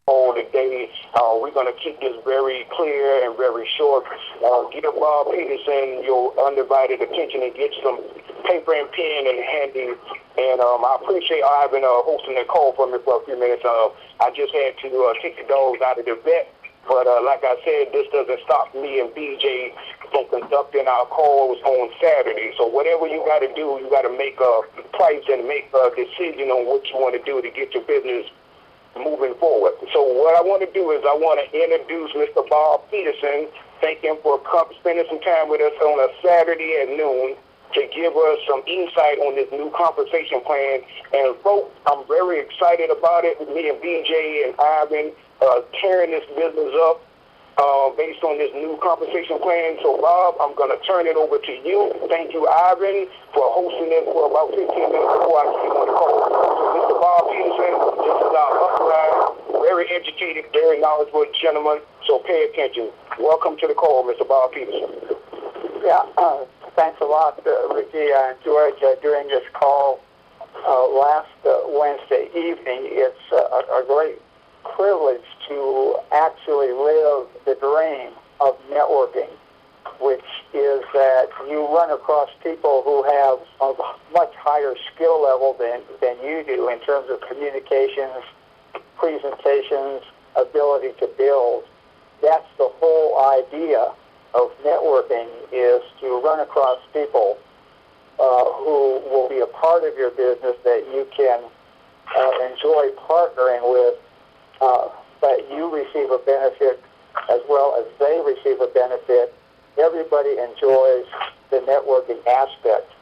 call today. We're going to keep this very clear and very short. Give Bob Peterson your undivided attention and get some paper and pen and handy. And I appreciate Ivan hosting the call for me for a few minutes. I just had to take the dogs out of the vet. But like I said, this doesn't stop me and BJ from conducting our calls on Saturday. So whatever you got to do, you got to make a price and make a decision on what you want to do to get your business moving forward. So what I want to do is I want to introduce Mr. Bob Peterson. Thank him for spending some time with us on a Saturday at noon to give us some insight on this new compensation plan. And folks, I'm very excited about it. Me and BJ and Ivan tearing this business up based on this new compensation plan. So, Bob, I'm going to turn it over to you. Thank you, Ivan, for hosting it for about 15 minutes before I came on the call. So, Mr. Bob Peterson, this is our upline, very educated, very knowledgeable gentleman. So pay attention. Welcome to the call, Mr. Bob Peterson. Yeah, thanks a lot, Ricky. I enjoyed doing this call last Wednesday evening. It's a great privilege to actually live the dream of networking, which is that you run across people who have a much higher skill level than you do in terms of communications, presentations, ability to build. That's the whole idea of networking, is to run across people who will be a part of your business that you can enjoy partnering with, but you receive a benefit as well as they receive a benefit. Everybody enjoys the networking aspect.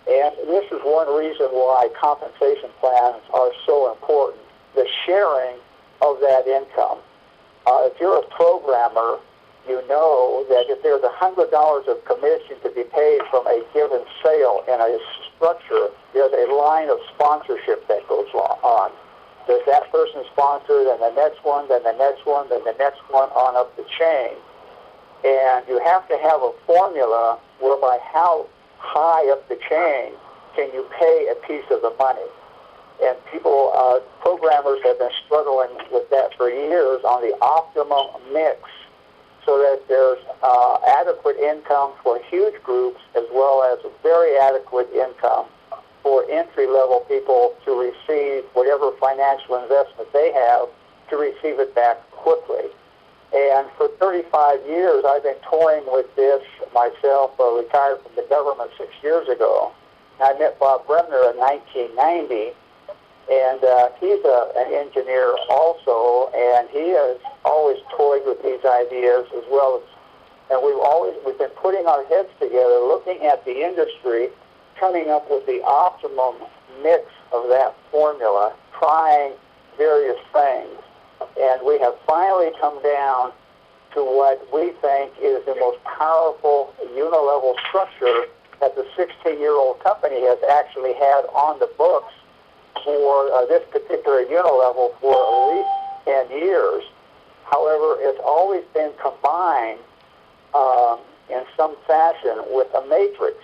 And this is one reason why compensation plans are so important, the sharing of that income. If you're a programmer, you know that if there's $100 of commission to be paid from a given sale in a structure, there's a line of sponsorship that goes on. Does that person sponsor, then the next one, then the next one, then the next one on up the chain. And you have to have a formula whereby how high up the chain can you pay a piece of the money. And people, programmers have been struggling with that for years on the optimum mix, so that there's adequate income for huge groups as well as very adequate income for entry-level people to receive whatever financial investment they have, to receive it back quickly. And for 35 years, I've been toying with this myself, retired from the government 6 years ago. I met Bob Bremner in 1990, and he's an engineer also, and he has always toyed with these ideas as well as, and we've been putting our heads together, looking at the industry, coming up with the optimum mix of that formula, trying various things. And we have finally come down to what we think is the most powerful unilevel structure that the 16-year-old company has actually had on the books for this particular unilevel for at least 10 years. However, it's always been combined in some fashion with a matrix.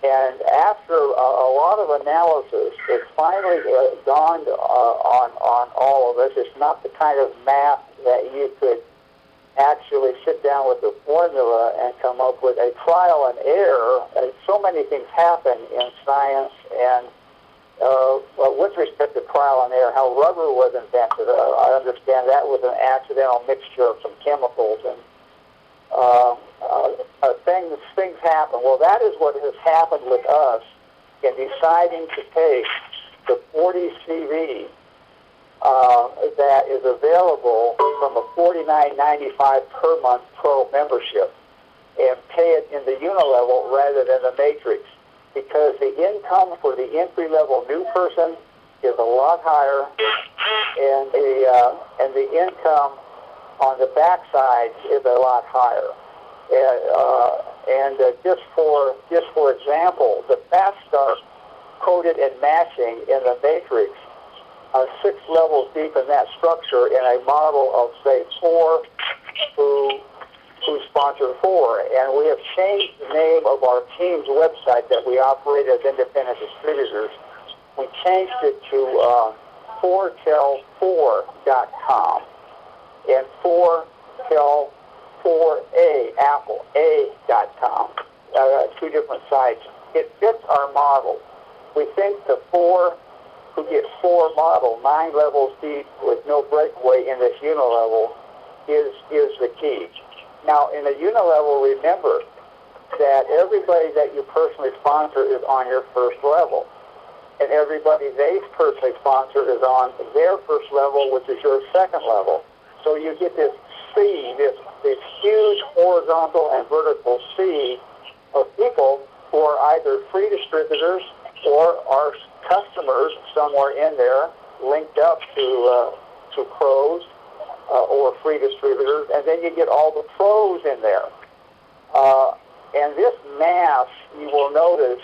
And after a lot of analysis, it finally dawned on all of us. It's not the kind of math that you could actually sit down with a formula and come up with. A trial and error. And so many things happen in science, and with respect to trial and error, how rubber was invented, I understand that was an accidental mixture of some chemicals, and things happen. Well, that is what has happened with us in deciding to take the 40 CV that is available from a $49.95 per month pro membership and pay it in the unilevel rather than the matrix, because the income for the entry-level new person is a lot higher, and the income on the backside is a lot higher. And just for example, the fast start coded and matching in the matrix are 6 levels deep in that structure in a model of, say, 4 who sponsor 4. And we have changed the name of our team's website that we operate as independent distributors. We changed it to 4tel4.com and 4tel4a, Apple, a.com. Two different sites. It fits our model. We think the 4 who get 4 model, 9 levels deep with no breakaway in this unilevel is the key. Now, in a unilevel, remember that everybody that you personally sponsor is on your first level. And everybody they personally sponsor is on their first level, which is your second level. So you get this sea, this huge horizontal and vertical sea of people who are either free distributors or are customers somewhere in there linked up to pros or free distributors. And then you get all the pros in there. And this mass, you will notice,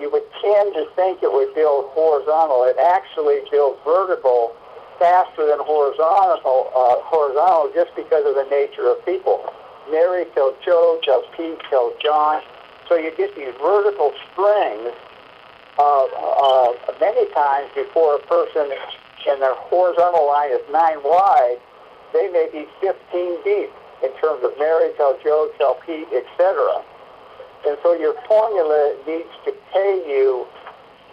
you would tend to think it would build horizontal. It actually builds vertical faster than horizontal just because of the nature of people. Mary till Joe, till Pete, till John. So you get these vertical strings many times before a person in their horizontal line is 9 wide, they may be 15 deep in terms of Mary till Joe, till Pete, etc. And so your formula needs to pay you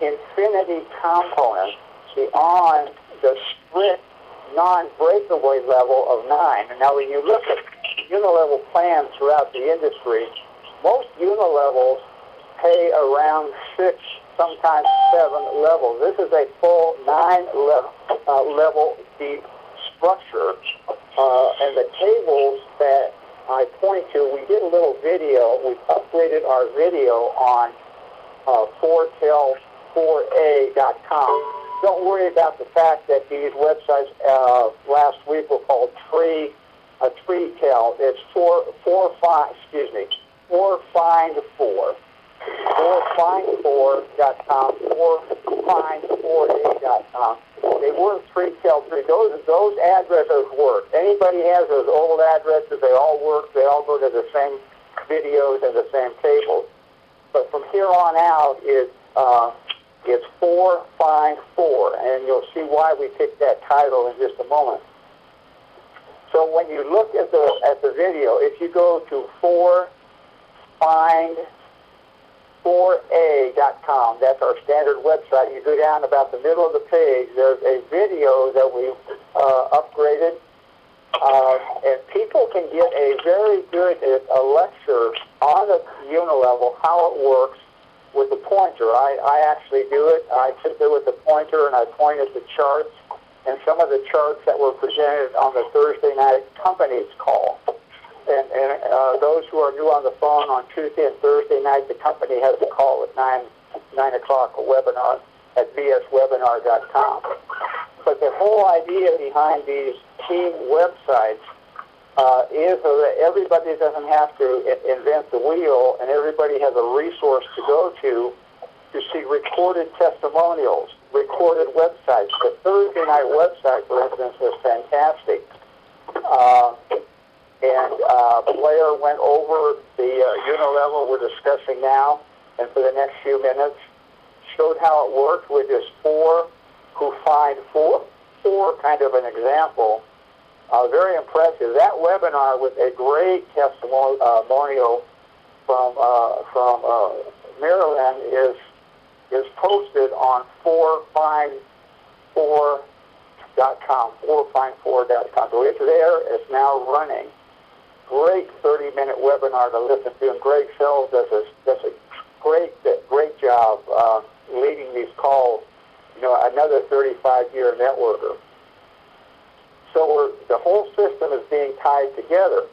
infinity components beyond the strict non-breakaway level of 9. And now when you look at unilevel plans throughout the industry, most unilevels pay around 6, sometimes 7 levels. This is a full 9 level deep structure. And the tables that I point to, we did a little video. We upgraded our video on 4tel4a.com. Don't worry about the fact that these websites last week were called Tree Tel. It's 4find4.com, 4find4a.com. They weren't 3tel3. Those addresses work. Anybody has those old addresses, they all work. They all go to the same videos and the same tables. But from here on out, it's 4find4, and you'll see why we picked that title in just a moment. So when you look at the video, if you go to 4find4a.com, that's our standard website. You go down about the middle of the page, there's a video that we upgraded, and people can get a very good lecture on the unilevel, how it works with the pointer. I actually do it. I sit there with the pointer and I point at the charts and some of the charts that were presented on the Thursday night company's call. And those who are new on the phone on Tuesday and Thursday night, the company has a call at 9 o'clock, a webinar at bswebinar.com. But the whole idea behind these team websites is so that everybody doesn't have to invent the wheel, and everybody has a resource to go to see recorded testimonials, recorded websites. The Thursday night website, for instance, was fantastic. Blair went over the unilevel we're discussing now, and for the next few minutes, showed how it worked with this 4 who find 4 kind of an example. Very impressive. That webinar with a great testimonial from Maryland is posted on 4find4.com, 4find4.com. So it's there. It's now running. Great 30-minute webinar to listen to, and Greg Sells does a great job leading these calls. You know, another 35-year networker. So the whole system is being tied together.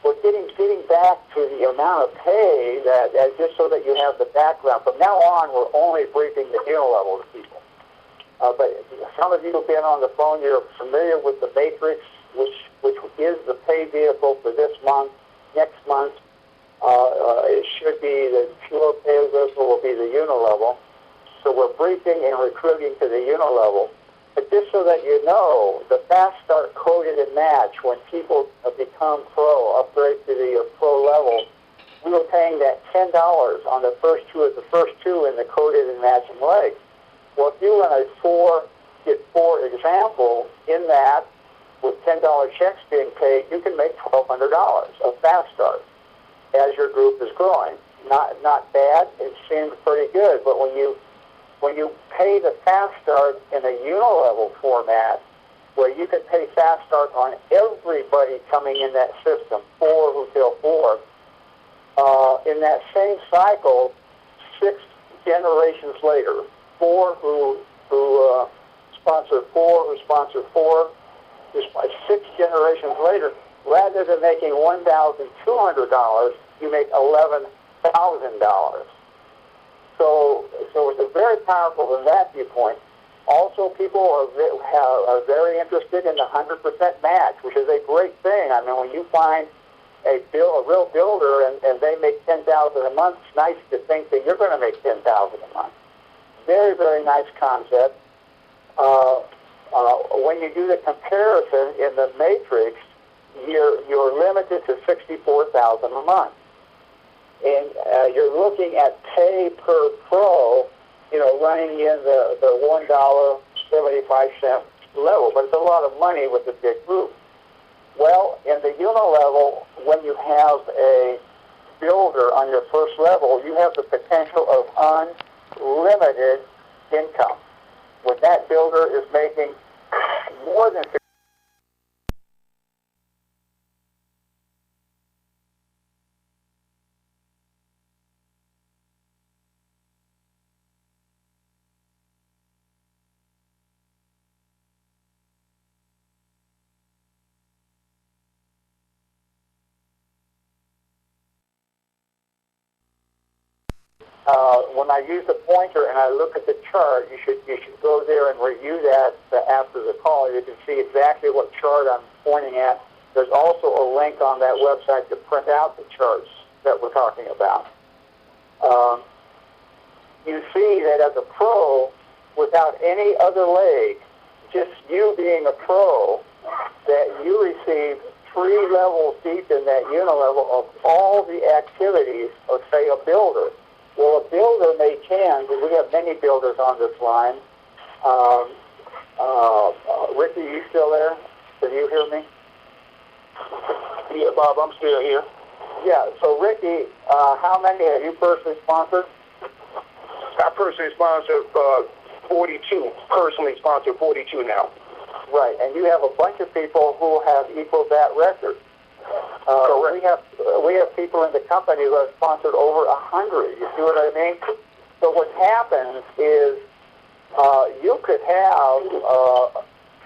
We're getting back to the amount of pay that just so that you have the background. From now on, we're only briefing the unilevel to people. But some of you have been on the phone. You're familiar with the matrix, which is the pay vehicle for this month. Next month, it should be the pure pay vehicle will be the unilevel. So we're briefing and recruiting to the unilevel. But just so that you know, the fast start coded and match, when people become pro, upgrade to the pro level, we were paying that $10 on the first two in the coded and matching legs. Well, if you run a for example, in that, with $10 checks being paid, you can make $1,200 of fast start as your group is growing. Not bad. It seems pretty good. But when you pay the fast start in a unilevel format, where you can pay fast start on everybody coming in that system, 4 who fill 4, in that same cycle, 6 generations later, 4 who sponsor 4, who sponsor 4, 6 generations later, rather than making $1,200, you make $11,000. So it's very powerful from that viewpoint. Also, people are very interested in the 100% match, which is a great thing. I mean, when you find a real builder and they make $10,000 a month, it's nice to think that you're going to make $10,000 a month. Very, very nice concept. When you do the comparison in the matrix, you're limited to $64,000 a month. And you're looking at pay per pro, running in the $1.75 level, but it's a lot of money with the big group. Well, in the unilevel, when you have a builder on your first level, you have the potential of unlimited income. When that builder is making more than when I use the pointer and I look at the chart, you should go there and review that after the call. You can see exactly what chart I'm pointing at. There's also a link on that website to print out the charts that we're talking about. You see that as a pro, without any other leg, just you being a pro, that you receive 3 levels deep in that unilevel of all the activities of, say, a builder. Well, a builder may can, because we have many builders on this line. Ricky, you still there? Can you hear me? Yeah, Bob, I'm still here. Yeah, so Ricky, how many have you personally sponsored? I personally sponsored 42. Personally sponsored 42 now. Right, and you have a bunch of people who have equaled that record. We have people in the company who have sponsored over 100. You see what I mean? So what happens is you could have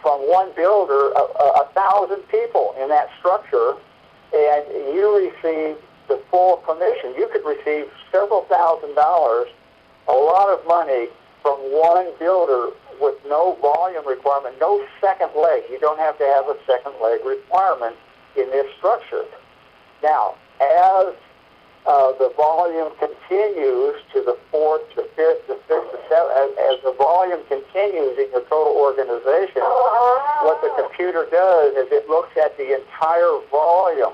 from one builder 1,000 people in that structure, and you receive the full commission. You could receive several $1,000s, a lot of money from one builder with no volume requirement, no second leg. You don't have to have a second leg requirement in this structure. Now, as the volume continues to the 4th, the 5th, the 6th, the 7th, as the volume continues in your total organization, what the computer does is it looks at the entire volume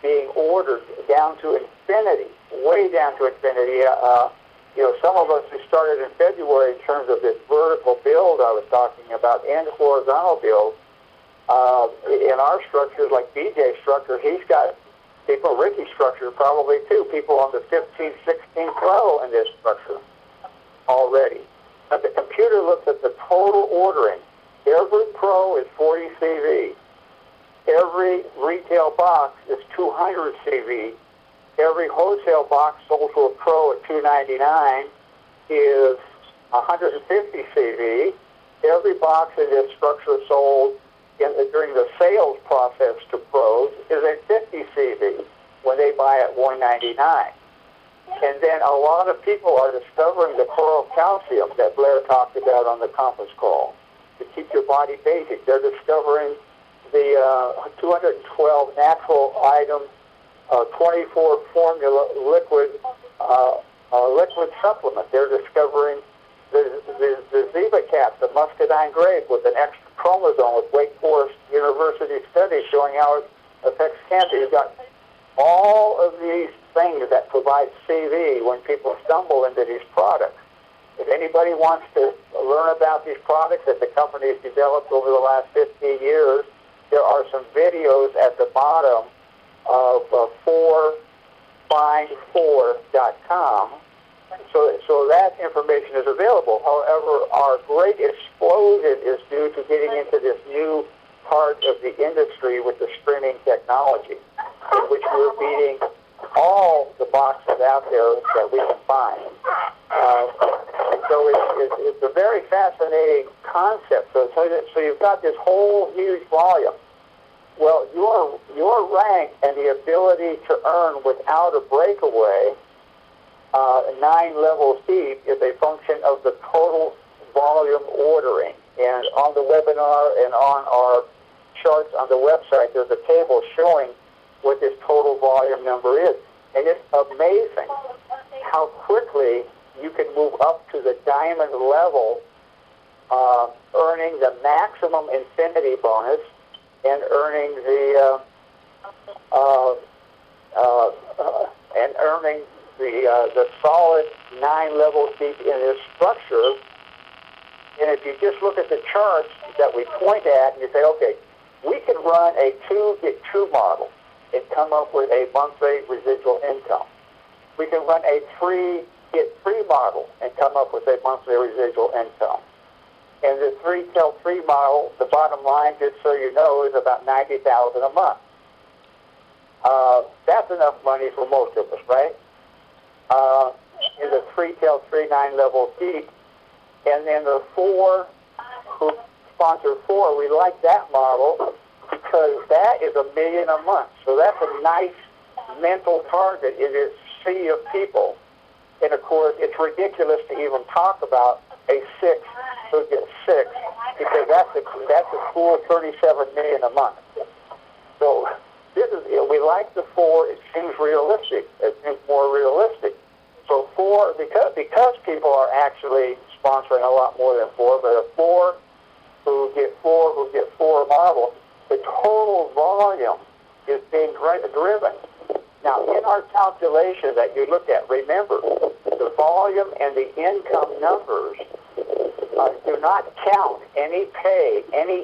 being ordered down to infinity, way down to infinity. Some of us who started in February in terms of this vertical build I was talking about and horizontal build, in our structures, like BJ's structure, he's got people, Ricky's structure probably too, people on the 15th, 16th level in this structure already. But the computer looks at the total ordering. Every pro is 40 CV. Every retail box is 200 CV. Every wholesale box sold to a pro at $2.99 is 150 CV. Every box in this structure sold during the sales process to pros is a 50 CV when they buy at $1.99. And then a lot of people are discovering the coral calcium that Blair talked about on the conference call to keep your body basic. They're discovering the 212 natural item, 24 formula liquid supplement. They're discovering the Ziva cap, the muscadine grape with an extra chromosome with Wake Forest University studies showing how it affects cancer. You've got all of these things that provide CV when people stumble into these products. If anybody wants to learn about these products that the company has developed over the last 15 years, there are some videos at the bottom of 4find4.com. So that information is available. However, our great explosion is due to getting into this new part of the industry with the streaming technology, in which we're beating all the boxes out there that we can find. So it's a very fascinating concept. So you've got this whole huge volume. Well, your rank and the ability to earn without a breakaway 9 levels deep is a function of the total volume ordering. And on the webinar and on our charts on the website, there's a table showing what this total volume number is. And it's amazing how quickly you can move up to the diamond level, earning the maximum infinity bonus and earning the solid 9 levels deep in this structure. And if you just look at the charts that we point at and you say, okay, we can run a 2-get-2 model and come up with a monthly residual income. We can run a 3-get-3 model and come up with a monthly residual income. And the 3-tell-3 model, the bottom line, just so you know, is about $90,000 a month. That's enough money for most of us, right? In the 3-tell-3 9 levels deep. And then the 4 who sponsor 4, we like that model because that is $1 million a month. So that's a nice mental target in this sea of people. And of course, it's ridiculous to even talk about a 6 who gets 6 because that's a cool $37 million a month. So we like the 4. It seems realistic. It seems more realistic. So 4, because people are actually sponsoring a lot more than 4, but a 4 who get 4 model, the total volume is being driven. Now, in our calculation that you look at, remember, the volume and the income numbers do not count any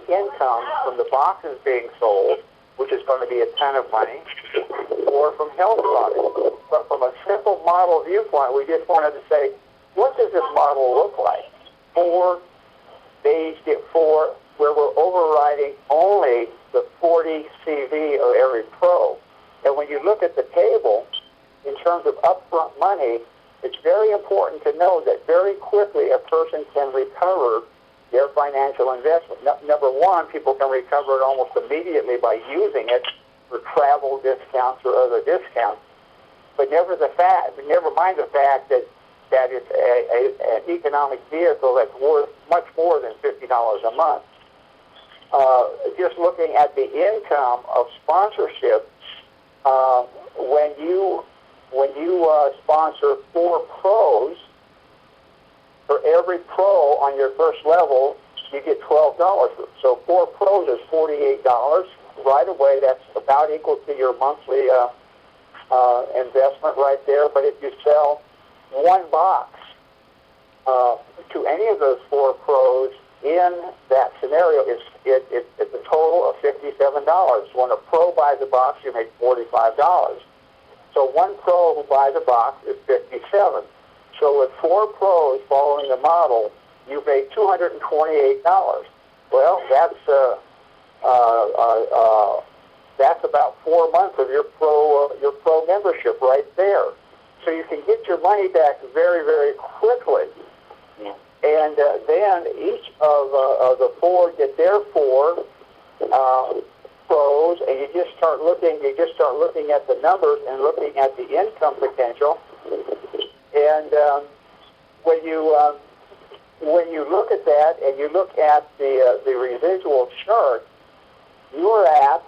income from the boxes being sold, which is going to be a ton of money, or from health products. But from a simple model viewpoint, we just wanted to say, what does this model look like? 4 days get 4, where we're overriding only the 40 CV of every pro. And when you look at the table, in terms of upfront money, it's very important to know that very quickly a person can recover their financial investment. Number one, people can recover it almost immediately by using it for travel discounts or other discounts. But never mind the fact that it's an economic vehicle that's worth much more than $50 a month. Just looking at the income of sponsorship, when you sponsor 4 pros, for every pro on your first level, you get $12. So 4 pros is $48. Right away, that's about equal to your monthly investment right there. But if you sell 1 box to any of those 4 pros in that scenario, it's a total of $57. When a pro buys a box, you make $45. So 1 pro who buys a box is $57. So with 4 pros following the model, you make $228. Well, that's about 4 months of your pro membership right there. So you can get your money back very, very quickly. Yeah. And then each of the 4 get their 4 pros, and you just start looking at the numbers and looking at the income potential. And when you look at that and you look at the residual chart, you're at,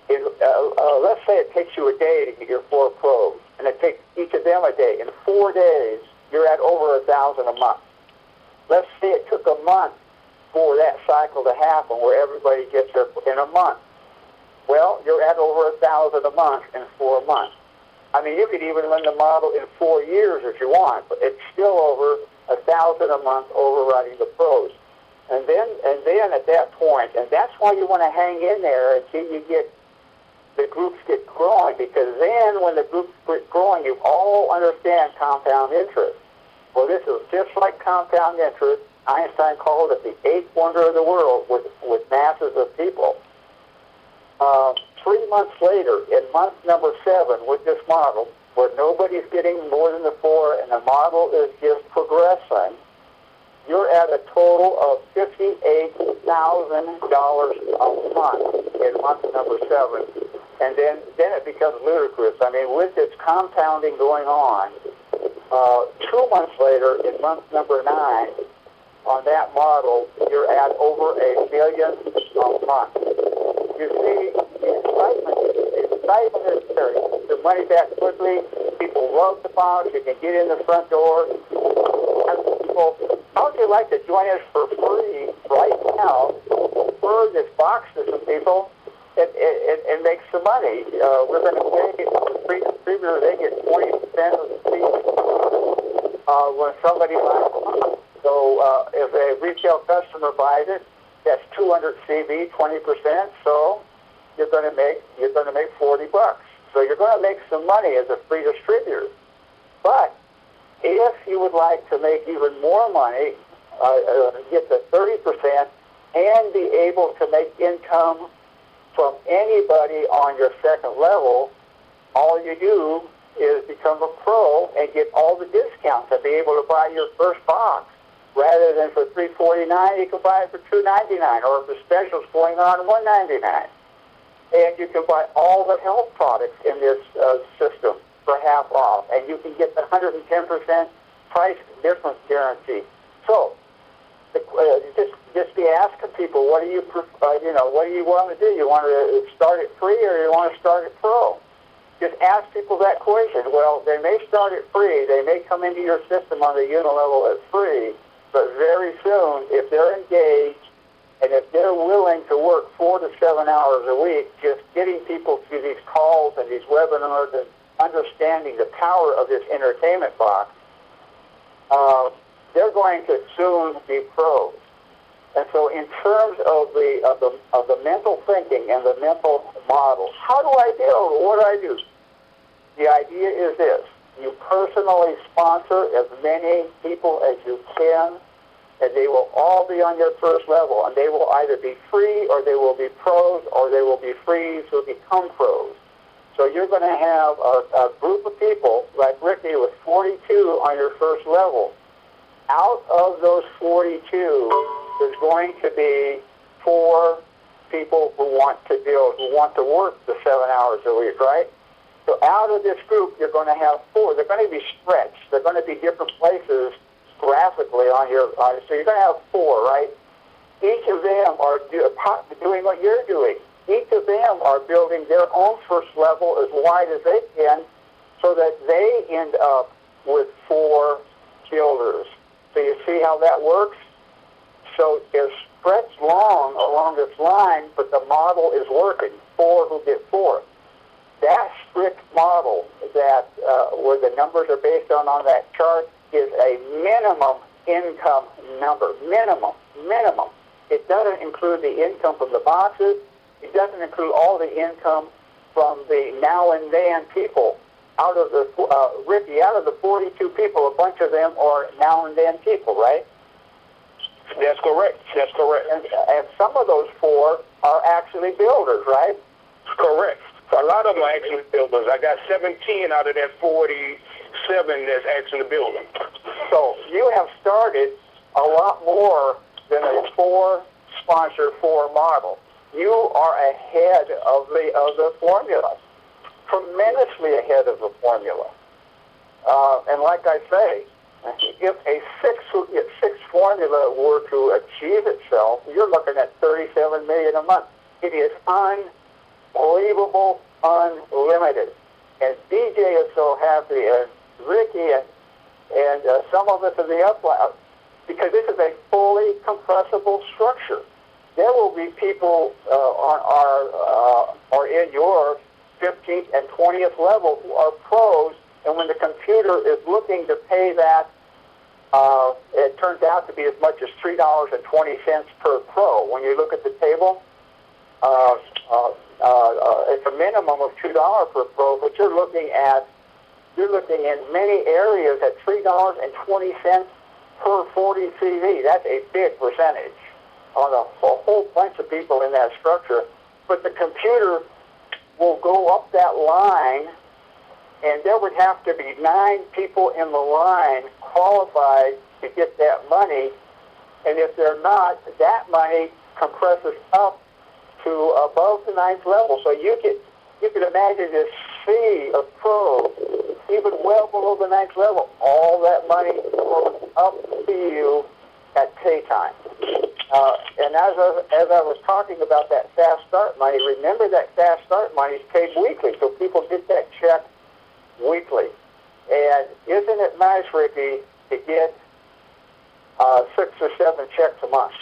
let's say it takes you a day to get your 4 pros, and it takes each of them a day. In 4 days, you're at over $1,000 a month. Let's say it took a month for that cycle to happen, where everybody gets their in a month. Well, you're at over $1,000 a month in 4 months. I mean, you could even run the model in 4 years if you want, but it's still over 1,000 a month overriding the pros. And then at that point, and that's why you want to hang in there until you get the groups get growing, because then when the groups get growing, you all understand compound interest. Well, this is just like compound interest. Einstein called it the eighth wonder of the world with masses of people. 3 months later, in month number 7 with this model, where nobody's getting more than the 4 and the model is just progressing, you're at a total of $58,000 a month in month number 7. And then it becomes ludicrous. I mean, with this compounding going on, 2 months later, in month number 9, on that model, you're at over $1 million a month. You see, the excitement is there. The money back quickly. People love the box. You can get in the front door. People, how would you like to join us for free right now? Refer this box to some people and make some money. We're going to pay the free distributor. They get 20% of the fee when somebody buys it. So if a retail customer buys it, that's 200 CV, 20%. So you're going to make $40. So you're going to make some money as a free distributor. But if you would like to make even more money, get the 30%, and be able to make income from anybody on your second level, all you do is become a pro and get all the discounts and be able to buy your first box. Rather than for $349, you can buy it for $299, or if the special's going on, $199. And you can buy all the health products in this system for half off, and you can get the 110% price difference guarantee. So, just be asking people, what do you what do you want to do? You want to start it free, or you want to start it pro? Just ask people that question. Well, they may start it free. They may come into your system on the unit level as free, but very soon, if they're engaged and if they're willing to work 4 to 7 hours a week, just getting people through these calls and these webinars and understanding the power of this entertainment box, they're going to soon be pros. And so, in terms of the mental thinking and the mental model, how do I build? What do I do? The idea is this: you personally sponsor as many people as you can, and they will all be on your first level, and they will either be free, or they will be pros, or they will be free to become pros. So you're going to have a group of people like Ricky with 42 on your first level. Out of those 42, there's going to be 4 people who want to build, who want to work the 7 hours a week, right? So out of this group, you're going to have 4. They're going to be stretched. They're going to be different places graphically on your. So you're going to have 4, right? Each of them are doing what you're doing. Each of them are building their own first level as wide as they can, so that they end up with 4 builders. So you see how that works? So it's stretched long along this line, but the model is working. 4 who get 4. That strict model that where the numbers are based on that chart is a minimum income number. Minimum. It doesn't include the income from the boxes. It doesn't include all the income from the now and then people. Out of the Ricky, out of the 42 people, a bunch of them are now and then people, right? That's correct. And some of those 4 are actually builders, right? Correct. A lot of them are actually builders. I got 17 out of that 47 that's actually building. So you have started a lot more than a 4 sponsor 4 model. You are ahead of the formula, tremendously ahead of the formula. And like I say, if a 6 formula were to achieve itself, you're looking at $37 million a month. It is unbelievable, unlimited. And DJ is so happy, and Ricky, and some of us in the upline, because this is a fully compressible structure. There will be people on our or in your 15th and 20th level who are pros, and when the computer is looking to pay that it turns out to be as much as $3.20 per pro. When you look at the table, it's a minimum of $2 per pro, but you're looking in many areas at $3.20 per 40 CV. That's a big percentage on a whole bunch of people in that structure. But the computer will go up that line, and there would have to be 9 people in the line qualified to get that money. And if they're not, that money compresses up to above the 9th level. So you could imagine this sea of pros, even well below the 9th level. All that money goes up to you at pay time. And as I was talking about that fast start money, remember that fast start money is paid weekly, so people get that check weekly. And isn't it nice, Ricky, to get 6 or 7 checks a month?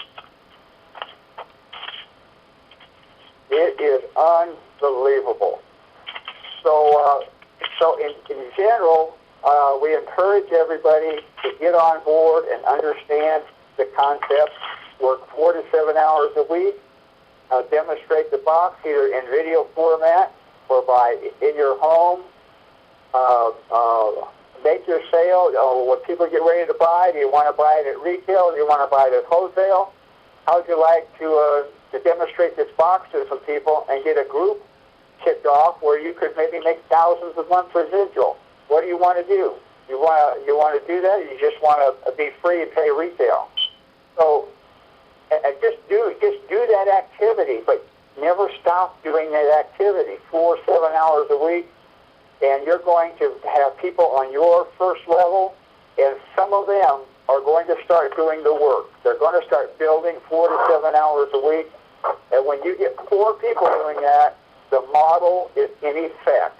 It is unbelievable. So in general, we encourage everybody to get on board and understand the concept. Work 4 to 7 hours a week. Demonstrate the box either in video format or in your home. Make your sale. When people get ready to buy, do you want to buy it at retail? Do you want to buy it at wholesale? How would you like to demonstrate this box to some people and get a group kicked off where you could maybe make thousands a month residual? What do you want to do? You want to do that, or you just want to be free and pay retail? So just do that activity, but never stop doing that activity. 4 7 hours a week, and you're going to have people on your first level, and some of them are going to start doing the work. They're going to start building 4 to 7 hours a week, and when you get 4 people doing that, the model is in effect.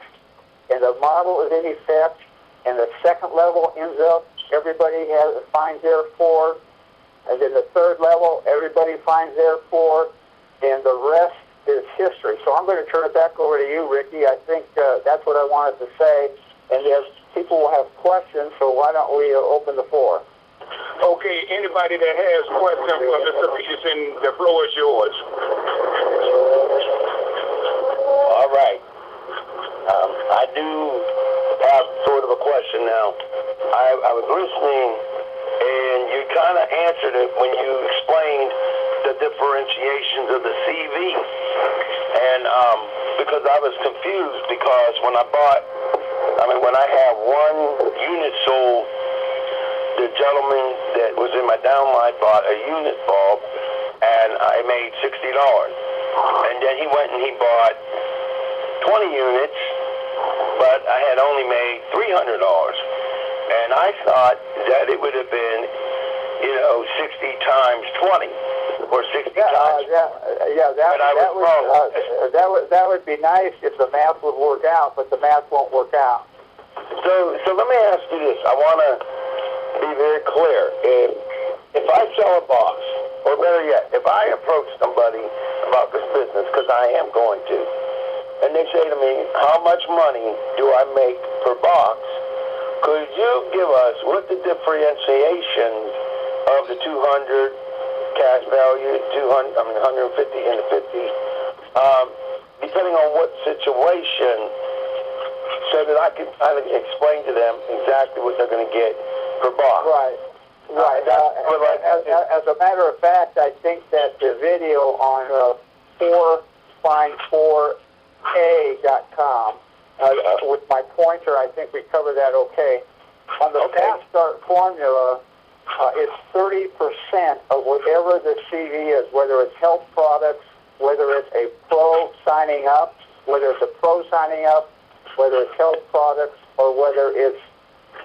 And the model is in effect, and the second level ends up, everybody finds their 4, and then the third level, everybody finds their 4, and the rest is history. So I'm going to turn it back over to you, Ricky. I think that's what I wanted to say, and if people will have questions, so why don't we open the floor? Okay, anybody that has questions for Mr. Peterson, the floor is yours. All right. I do have sort of a question now. I was listening, and you kind of answered it when you explained the differentiations of the CV. And because I was confused, because when I had one unit sold, the gentleman that was in my downline bought a unit bulb, and I made $60. And then he went and he bought 20 units, but I had only made $300. And I thought that it would have been, 60 times 20, or 60 times. That would be nice if the math would work out, but the math won't work out. So let me ask you this. I want to be very clear. If I sell a box, or better yet, if I approach somebody about this business, because I am going to, and they say to me, how much money do I make per box? Could you give us what the differentiations of the 200 cash value, 150 and the 50, depending on what situation, so that I can kind of explain to them exactly what they're going to get per box. Right. As a matter of fact, I think that the video on 4find4a.com with my pointer, I think we covered that okay. On the Fast Start formula, it's 30% of whatever the CV is, whether it's health products, whether it's a pro signing up, whether it's a pro signing up, whether it's health products, or whether it's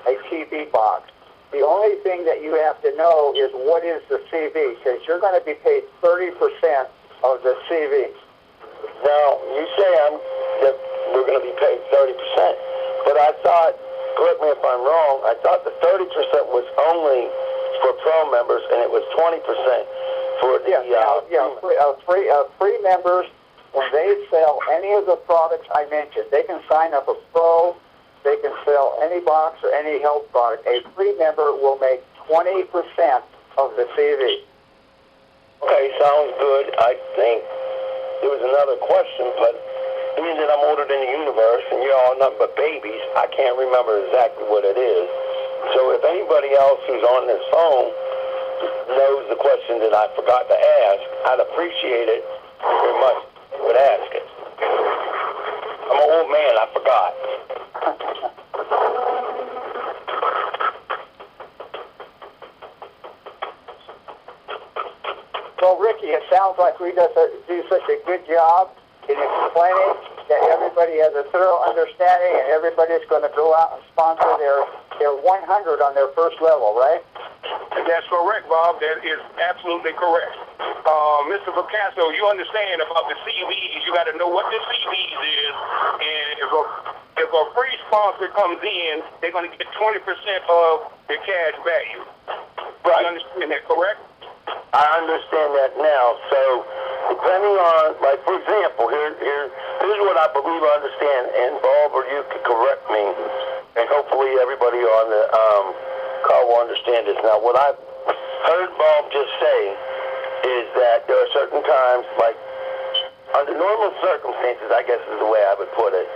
a TV box. The only thing that you have to know is what is the CV, because you're going to be paid 30% of the CV. Now, you say that we're going to be paid 30%, but I thought, correct me if I'm wrong, I thought the 30% was only for pro members, and it was 20% for the... Free members, when they sell any of the products I mentioned, they can sign up a pro, they can sell any box or any health product. A free member will make 20% of the CV. Okay, sounds good. I think there was another question, but being that I'm older than the universe and you're all nothing but babies, I can't remember exactly what it is. So if anybody else who's on this phone knows the question that I forgot to ask, I'd appreciate it very much if you would ask it. I'm an old man, I forgot. Well, Ricky, it sounds like we do such a good job in explaining that everybody has a thorough understanding and everybody's going to go out and sponsor their 100 on their first level, right? That's correct, Bob. That is absolutely correct. Mr. Picasso, you understand about the CVs. You got to know what the CVs is. And if a free sponsor comes in, they're going to get 20% of the cash value. Right. You understand that, correct? I understand that now. So, depending on, like, for example, here's what I believe I understand, and Bob, or you could correct me, and hopefully everybody on the call will understand this. Now, what I've heard Bob just say is that there are certain times, like, under normal circumstances, I guess is the way I would put it,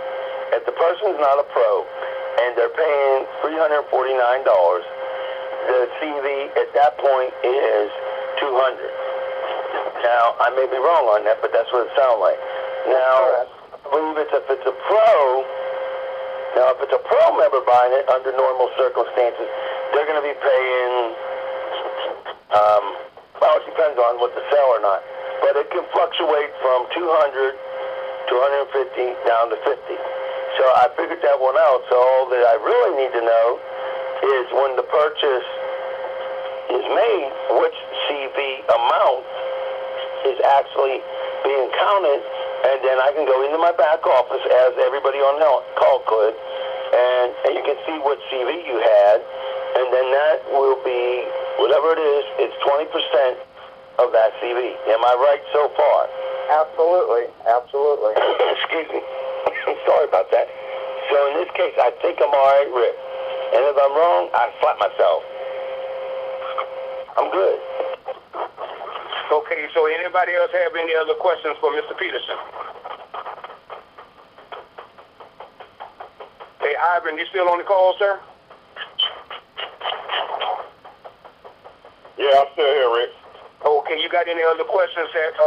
if the person's not a pro, and they're paying $349, the CV at that point is $200. Now, I may be wrong on that, but that's what it sounds like. Now, I believe if it's a pro, now if it's a pro member buying it under normal circumstances, they're going to be paying, well, it depends on what the sale or not, but it can fluctuate from 200 to 150 down to 50. So I figured that one out. So all that I really need to know is when the purchase is made, which CV amount is actually being counted, and then I can go into my back office, as everybody on the call could, and you can see what CV you had, and then that will be, whatever it is, it's 20% of that CV. Am I right so far? Absolutely, absolutely. Excuse me. Sorry about that. So in this case, I think I'm all right, Rick. And if I'm wrong, I slap myself. I'm good. Okay, so anybody else have any other questions for Mr. Peterson? Hey, Ivan, you still on the call, sir? Yeah, I'm still here, Rick. Okay, you got any other questions that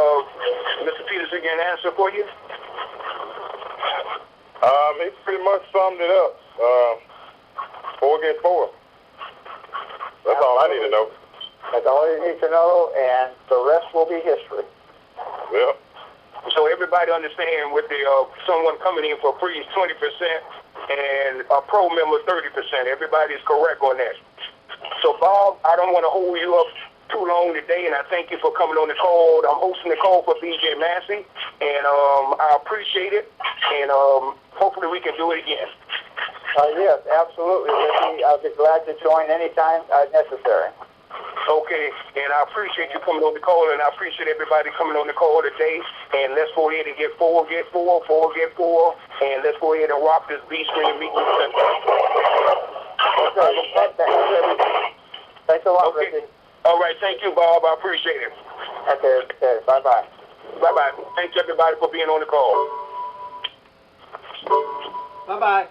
Mr. Peterson can answer for you? He pretty much summed it up. 4 against 4. That's all I need to know. That's all you need to know, and the rest will be history. Yep. So everybody understand with the someone coming in for free is 20% and a pro member 30%. Everybody's correct on that. So Bob, I don't want to hold you up too long today, and I thank you for coming on the call. I'm hosting the call for BJ Massey, and I appreciate it, and hopefully we can do it again. Yes, absolutely, Ricky. I'll be glad to join anytime necessary. Okay, and I appreciate you coming on the call, and I appreciate everybody coming on the call today. And let's go ahead and get 4, and let's go ahead and rock this B-Stream meeting. Okay, thanks a lot, Okay. Ricky. All right, thank you, Bob. I appreciate it. Okay, bye-bye. Bye-bye. Thanks, everybody, for being on the call. Bye-bye.